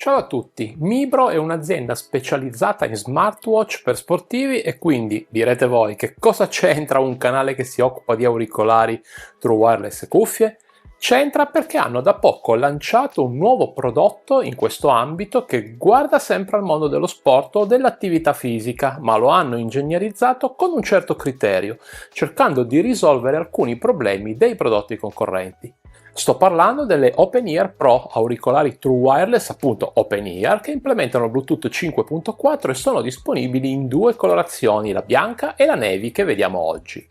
Ciao a tutti, Mibro è un'azienda specializzata in smartwatch per sportivi e quindi direte voi che cosa c'entra un canale che si occupa di auricolari, True Wireless e cuffie? C'entra perché hanno da poco lanciato un nuovo prodotto in questo ambito che guarda sempre al mondo dello sport o dell'attività fisica, ma lo hanno ingegnerizzato con un certo criterio, cercando di risolvere alcuni problemi dei prodotti concorrenti. Sto parlando delle Open-Ear Pro auricolari True Wireless, appunto Open-Ear, che implementano Bluetooth 5.4 e sono disponibili in due colorazioni, la bianca e la navy che vediamo oggi.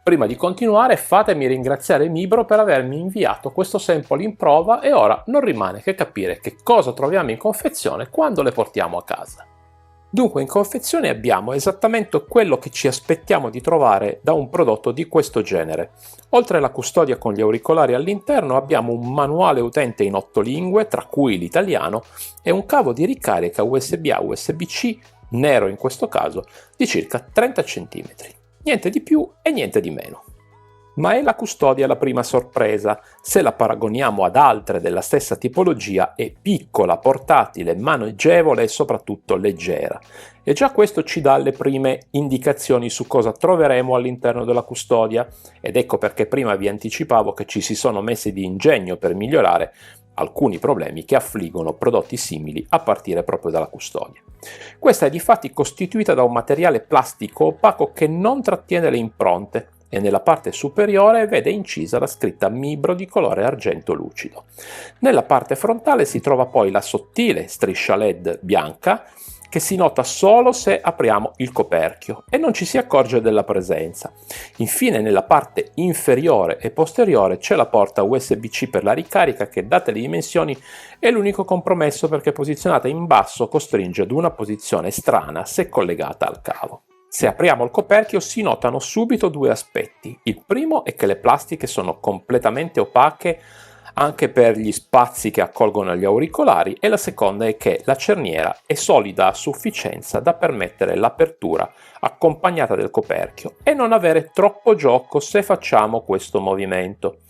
Prima di continuare fatemi ringraziare Mibro per avermi inviato questo sample in prova e ora non rimane che capire che cosa troviamo in confezione quando le portiamo a casa. Dunque in confezione abbiamo esattamente quello che ci aspettiamo di trovare da un prodotto di questo genere. Oltre alla custodia con gli auricolari all'interno abbiamo un manuale utente in 8 lingue, tra cui l'italiano, e un cavo di ricarica USB-A USB-C, nero in questo caso, di circa 30 cm. Niente di più e niente di meno. Ma è la custodia la prima sorpresa. Se la paragoniamo ad altre della stessa tipologia è piccola, portatile, maneggevole e soprattutto leggera. E già questo ci dà le prime indicazioni su cosa troveremo all'interno della custodia. Ed ecco perché prima vi anticipavo che ci si sono messi di ingegno per migliorare alcuni problemi che affliggono prodotti simili a partire proprio dalla custodia. Questa è difatti costituita da un materiale plastico opaco che non trattiene le impronte e nella parte superiore vede incisa la scritta Mibro di colore argento lucido. Nella parte frontale si trova poi la sottile striscia LED bianca che si nota solo se apriamo il coperchio e non ci si accorge della presenza. Infine nella parte inferiore e posteriore c'è la porta USB-C per la ricarica che, date le dimensioni, è l'unico compromesso perché posizionata in basso costringe ad una posizione strana se collegata al cavo. Se apriamo il coperchio si notano subito due aspetti. Il primo è che le plastiche sono completamente opache anche per gli spazi che accolgono gli auricolari e la seconda è che la cerniera è solida a sufficienza da permettere l'apertura accompagnata del coperchio e non avere troppo gioco se facciamo questo movimento.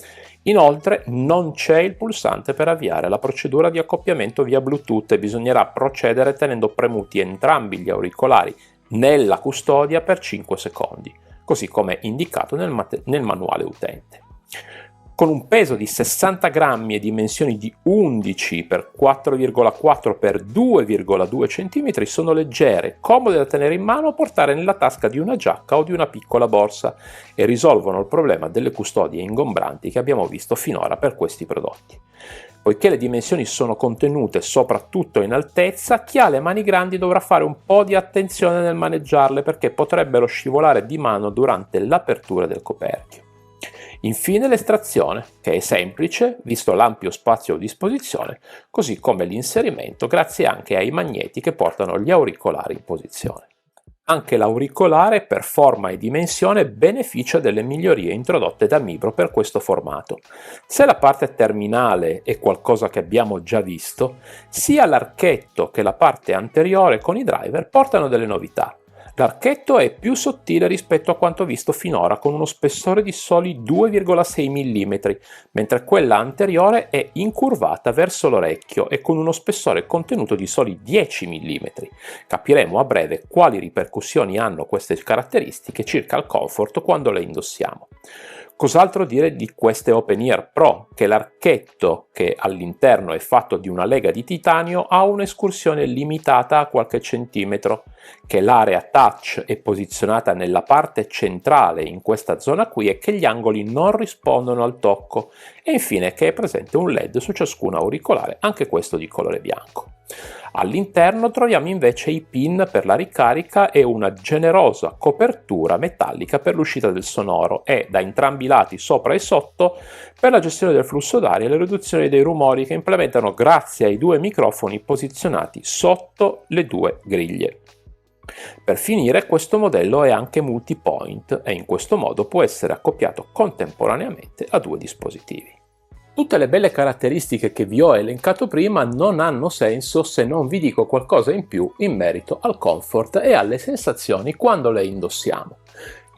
Inoltre non c'è il pulsante per avviare la procedura di accoppiamento via Bluetooth e bisognerà procedere tenendo premuti entrambi gli auricolari nella custodia per 5 secondi, così come indicato nel manuale utente. Con un peso di 60 grammi e dimensioni di 11 x 4,4 x 2,2 cm sono leggere, comode da tenere in mano o portare nella tasca di una giacca o di una piccola borsa e risolvono il problema delle custodie ingombranti che abbiamo visto finora per questi prodotti. Poiché le dimensioni sono contenute soprattutto in altezza, chi ha le mani grandi dovrà fare un po' di attenzione nel maneggiarle perché potrebbero scivolare di mano durante l'apertura del coperchio. Infine l'estrazione, che è semplice, visto l'ampio spazio a disposizione, così come l'inserimento grazie anche ai magneti che portano gli auricolari in posizione. Anche l'auricolare per forma e dimensione beneficia delle migliorie introdotte da Mibro per questo formato. Se la parte terminale è qualcosa che abbiamo già visto, sia l'archetto che la parte anteriore con i driver portano delle novità. L'archetto è più sottile rispetto a quanto visto finora, con uno spessore di soli 2,6 mm, mentre quella anteriore è incurvata verso l'orecchio e con uno spessore contenuto di soli 10 mm. Capiremo a breve quali ripercussioni hanno queste caratteristiche circa il comfort quando le indossiamo. Cos'altro dire di queste Open-Ear Pro? Che l'archetto, che all'interno è fatto di una lega di titanio, ha un'escursione limitata a qualche centimetro, che l'area touch è posizionata nella parte centrale in questa zona qui e che gli angoli non rispondono al tocco, e infine che è presente un LED su ciascun auricolare, anche questo di colore bianco. All'interno troviamo invece i pin per la ricarica e una generosa copertura metallica per l'uscita del sonoro e da entrambi i lati, sopra e sotto, per la gestione del flusso d'aria e la riduzione dei rumori che implementano grazie ai due microfoni posizionati sotto le due griglie. Per finire, questo modello è anche multipoint e in questo modo può essere accoppiato contemporaneamente a due dispositivi. Tutte le belle caratteristiche che vi ho elencato prima non hanno senso se non vi dico qualcosa in più in merito al comfort e alle sensazioni quando le indossiamo.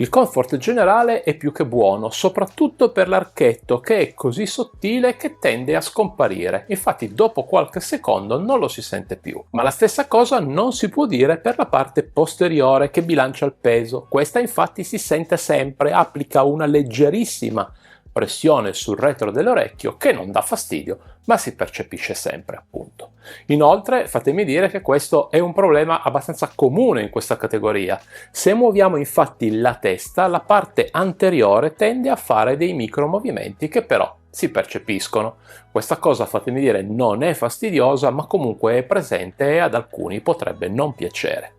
Il comfort generale è più che buono, soprattutto per l'archetto che è così sottile che tende a scomparire, infatti dopo qualche secondo non lo si sente più. Ma la stessa cosa non si può dire per la parte posteriore che bilancia il peso, questa infatti si sente sempre, applica una leggerissima pressione sul retro dell'orecchio che non dà fastidio, ma si percepisce sempre appunto. Inoltre fatemi dire che questo è un problema abbastanza comune in questa categoria. Se muoviamo infatti la testa, la parte anteriore tende a fare dei micro movimenti che però si percepiscono. Questa cosa, fatemi dire, non è fastidiosa, ma comunque è presente e ad alcuni potrebbe non piacere.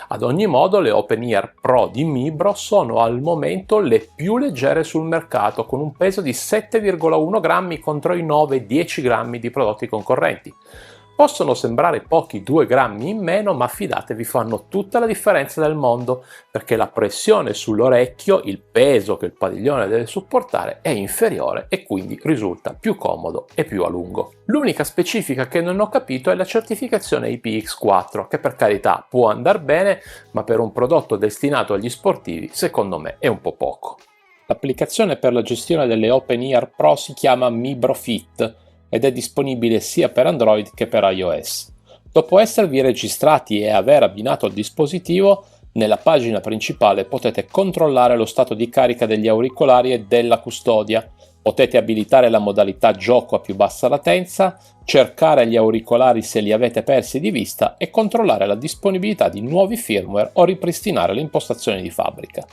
Ad ogni modo, le Open Ear Pro di Mibro sono al momento le più leggere sul mercato, con un peso di 7,1 grammi contro i 9-10 grammi di prodotti concorrenti. Possono sembrare pochi 2 grammi in meno, ma fidatevi, fanno tutta la differenza del mondo, perché la pressione sull'orecchio, il peso che il padiglione deve supportare, è inferiore e quindi risulta più comodo e più a lungo. L'unica specifica che non ho capito è la certificazione IPX4, che per carità può andar bene, ma per un prodotto destinato agli sportivi secondo me è un po' poco. L'applicazione per la gestione delle Open Ear Pro si chiama Mibro Fit ed è disponibile sia per Android che per iOS. Dopo esservi registrati e aver abbinato il dispositivo, nella pagina principale potete controllare lo stato di carica degli auricolari e della custodia. Potete abilitare la modalità gioco a più bassa latenza, cercare gli auricolari se li avete persi di vista e controllare la disponibilità di nuovi firmware o ripristinare le impostazioni di fabbrica.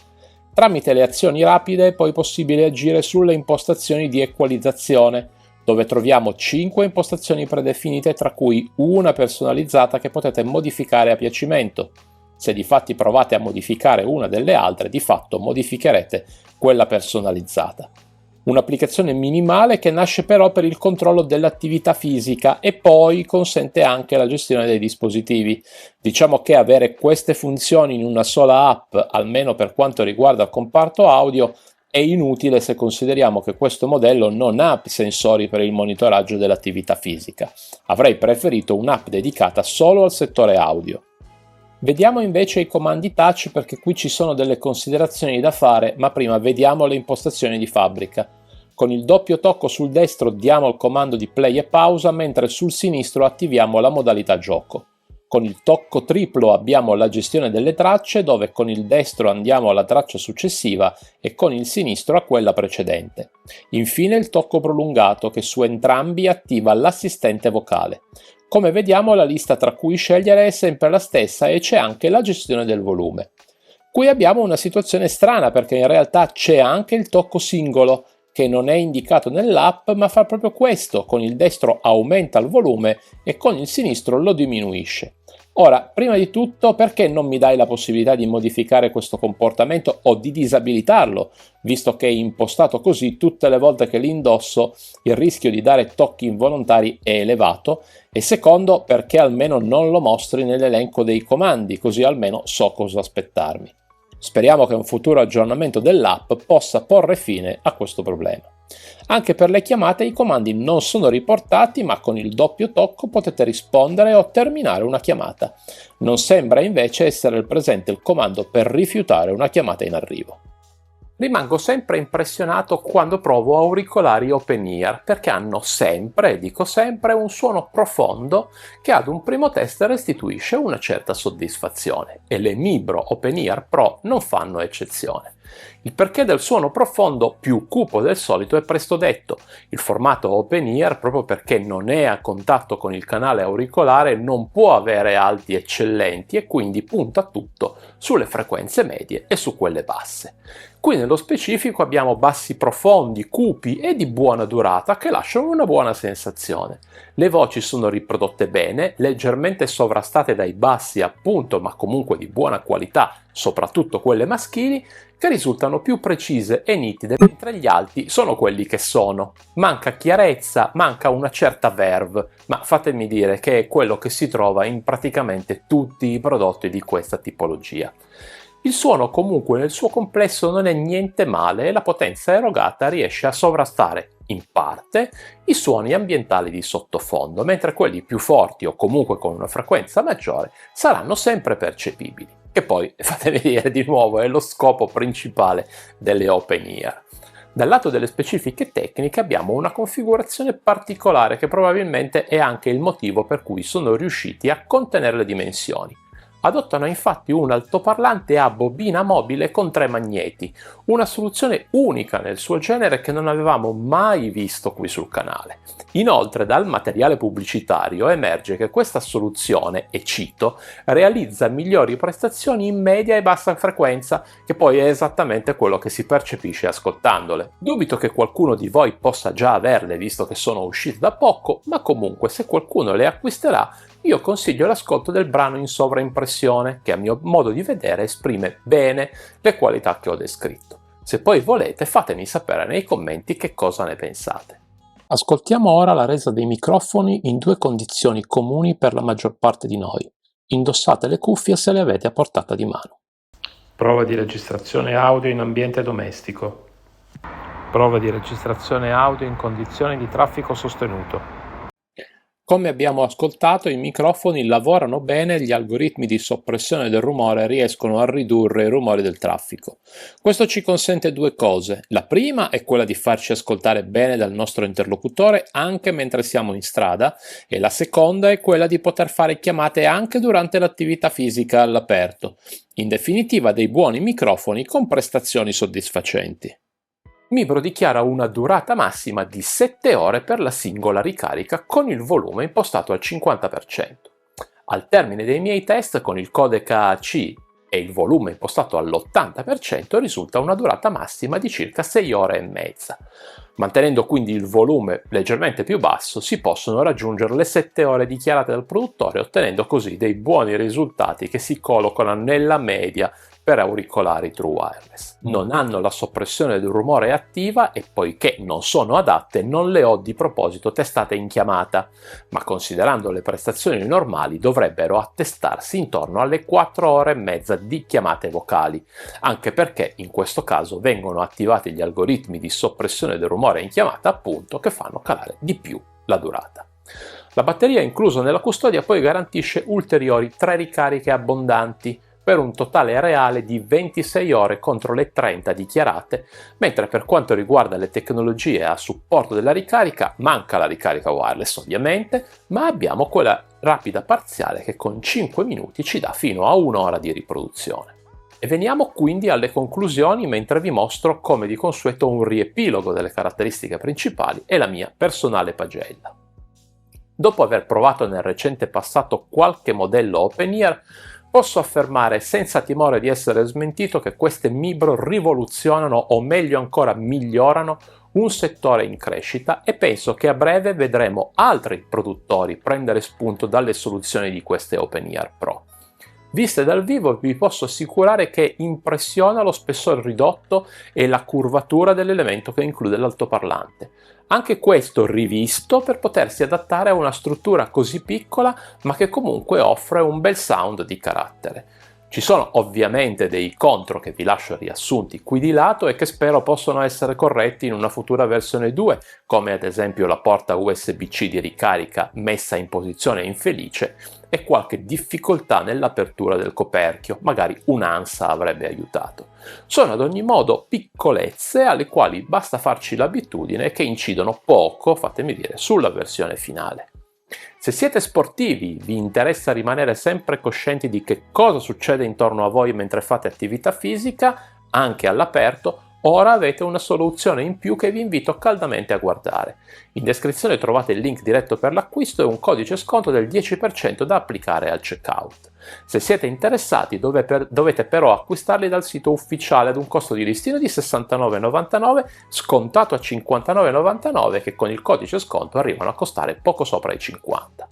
Tramite le azioni rapide è poi possibile agire sulle impostazioni di equalizzazione, dove troviamo 5 impostazioni predefinite, tra cui una personalizzata che potete modificare a piacimento. Se difatti provate a modificare una delle altre, di fatto modificherete quella personalizzata. Un'applicazione minimale che nasce però per il controllo dell'attività fisica e poi consente anche la gestione dei dispositivi. Diciamo che avere queste funzioni in una sola app, almeno per quanto riguarda il comparto audio, è inutile se consideriamo che questo modello non ha sensori per il monitoraggio dell'attività fisica. Avrei preferito un'app dedicata solo al settore audio. Vediamo invece i comandi touch, perché qui ci sono delle considerazioni da fare, ma prima vediamo le impostazioni di fabbrica. Con il doppio tocco sul destro diamo il comando di play e pausa, mentre sul sinistro attiviamo la modalità gioco. Con il tocco triplo abbiamo la gestione delle tracce, dove con il destro andiamo alla traccia successiva e con il sinistro a quella precedente. Infine il tocco prolungato, che su entrambi attiva l'assistente vocale. Come vediamo, la lista tra cui scegliere è sempre la stessa e c'è anche la gestione del volume. Qui abbiamo una situazione strana, perché in realtà c'è anche il tocco singolo, che non è indicato nell'app, ma fa proprio questo: con il destro aumenta il volume e con il sinistro lo diminuisce. Ora, prima di tutto, perché non mi dai la possibilità di modificare questo comportamento o di disabilitarlo, visto che è impostato così? Tutte le volte che li indosso il rischio di dare tocchi involontari è elevato. E secondo, perché almeno non lo mostri nell'elenco dei comandi, così almeno so cosa aspettarmi. Speriamo che un futuro aggiornamento dell'app possa porre fine a questo problema. Anche per le chiamate i comandi non sono riportati, ma con il doppio tocco potete rispondere o terminare una chiamata. Non sembra invece essere presente il comando per rifiutare una chiamata in arrivo. Rimango sempre impressionato quando provo auricolari Open Ear, perché hanno sempre, dico sempre, un suono profondo che ad un primo test restituisce una certa soddisfazione, e le Mibro Open Ear Pro non fanno eccezione. Il perché del suono profondo più cupo del solito è presto detto. Il formato Open Ear, proprio perché non è a contatto con il canale auricolare, non può avere alti eccellenti e quindi punta tutto sulle frequenze medie e su quelle basse. Qui nello specifico abbiamo bassi profondi, cupi e di buona durata che lasciano una buona sensazione. Le voci sono riprodotte bene, leggermente sovrastate dai bassi appunto, ma comunque di buona qualità, soprattutto quelle maschili, che risultano più precise e nitide, mentre gli alti sono quelli che sono. Manca chiarezza, manca una certa verve, ma fatemi dire che è quello che si trova in praticamente tutti i prodotti di questa tipologia. Il suono comunque nel suo complesso non è niente male e la potenza erogata riesce a sovrastare in parte, i suoni ambientali di sottofondo, mentre quelli più forti o comunque con una frequenza maggiore saranno sempre percepibili, che poi, fatemi dire di nuovo, è lo scopo principale delle open ear. Dal lato delle specifiche tecniche abbiamo una configurazione particolare che probabilmente è anche il motivo per cui sono riusciti a contenere le dimensioni. Adottano infatti un altoparlante a bobina mobile con 3 magneti, una soluzione unica nel suo genere che non avevamo mai visto qui sul canale. Inoltre dal materiale pubblicitario emerge che questa soluzione, e cito, realizza migliori prestazioni in media e bassa frequenza, che poi è esattamente quello che si percepisce ascoltandole. Dubito che qualcuno di voi possa già averle visto che sono uscite da poco, ma comunque se qualcuno le acquisterà io consiglio l'ascolto del brano in sovraimpressione, che a mio modo di vedere esprime bene le qualità che ho descritto. Se poi volete fatemi sapere nei commenti che cosa ne pensate. Ascoltiamo ora la resa dei microfoni in 2 condizioni comuni per la maggior parte di noi. Indossate le cuffie se le avete a portata di mano. Prova di registrazione audio in ambiente domestico. Prova di registrazione audio in condizioni di traffico sostenuto. Come abbiamo ascoltato, i microfoni lavorano bene, gli algoritmi di soppressione del rumore riescono a ridurre i rumori del traffico. Questo ci consente 2 cose. La prima è quella di farci ascoltare bene dal nostro interlocutore anche mentre siamo in strada, e la seconda è quella di poter fare chiamate anche durante l'attività fisica all'aperto. In definitiva, dei buoni microfoni con prestazioni soddisfacenti. Mibro dichiara una durata massima di 7 ore per la singola ricarica con il volume impostato al 50%. Al termine dei miei test con il codec AAC e il volume impostato all'80% risulta una durata massima di circa 6 ore e mezza. Mantenendo quindi il volume leggermente più basso si possono raggiungere le 7 ore dichiarate dal produttore, ottenendo così dei buoni risultati che si collocano nella media per auricolari true wireless. Non hanno la soppressione del rumore attiva e poiché non sono adatte non le ho di proposito testate in chiamata, ma considerando le prestazioni normali dovrebbero attestarsi intorno alle 4 ore e mezza di chiamate vocali, anche perché in questo caso vengono attivati gli algoritmi di soppressione del rumore in chiamata appunto che fanno calare di più la durata. La batteria inclusa nella custodia poi garantisce ulteriori 3 ricariche abbondanti, per un totale reale di 26 ore contro le 30 dichiarate, mentre per quanto riguarda le tecnologie a supporto della ricarica, manca la ricarica wireless ovviamente, ma abbiamo quella rapida parziale che con 5 minuti ci dà fino a un'ora di riproduzione. E veniamo quindi alle conclusioni mentre vi mostro come di consueto un riepilogo delle caratteristiche principali e la mia personale pagella. Dopo aver provato nel recente passato qualche modello open ear, posso affermare senza timore di essere smentito che queste Mibro rivoluzionano o meglio ancora migliorano un settore in crescita e penso che a breve vedremo altri produttori prendere spunto dalle soluzioni di queste Open Ear Pro. Viste dal vivo vi posso assicurare che impressiona lo spessore ridotto e la curvatura dell'elemento che include l'altoparlante. Anche questo rivisto per potersi adattare a una struttura così piccola ma che comunque offre un bel sound di carattere. Ci sono ovviamente dei contro che vi lascio riassunti qui di lato e che spero possano essere corretti in una futura versione 2, come ad esempio la porta USB-C di ricarica messa in posizione infelice e qualche difficoltà nell'apertura del coperchio, magari un'ansa avrebbe aiutato. Sono ad ogni modo piccolezze alle quali basta farci l'abitudine e che incidono poco, fatemi dire, sulla versione finale. Se siete sportivi, vi interessa rimanere sempre coscienti di che cosa succede intorno a voi mentre fate attività fisica, anche all'aperto, ora avete una soluzione in più che vi invito caldamente a guardare. In descrizione trovate il link diretto per l'acquisto e un codice sconto del 10% da applicare al checkout. Se siete interessati dovete però acquistarli dal sito ufficiale ad un costo di listino di €69,99 scontato a €59,99 che con il codice sconto arrivano a costare poco sopra i €50.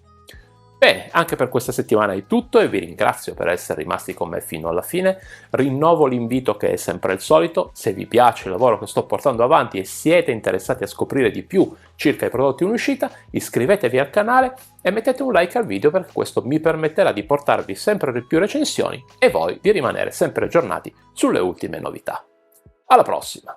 Bene, anche per questa settimana è tutto e vi ringrazio per essere rimasti con me fino alla fine. Rinnovo l'invito che è sempre il solito: se vi piace il lavoro che sto portando avanti e siete interessati a scoprire di più circa i prodotti in uscita, iscrivetevi al canale e mettete un like al video perché questo mi permetterà di portarvi sempre più recensioni e voi di rimanere sempre aggiornati sulle ultime novità. Alla prossima!